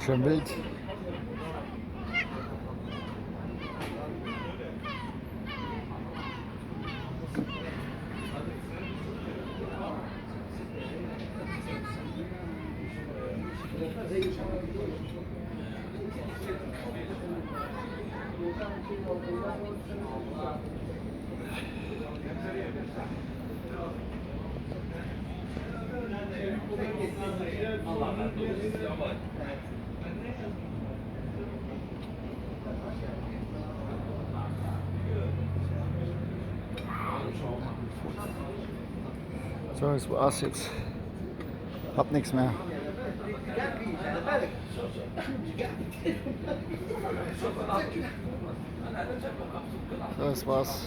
Schon wild. So, das war's jetzt. Hab nichts mehr. So, das war's.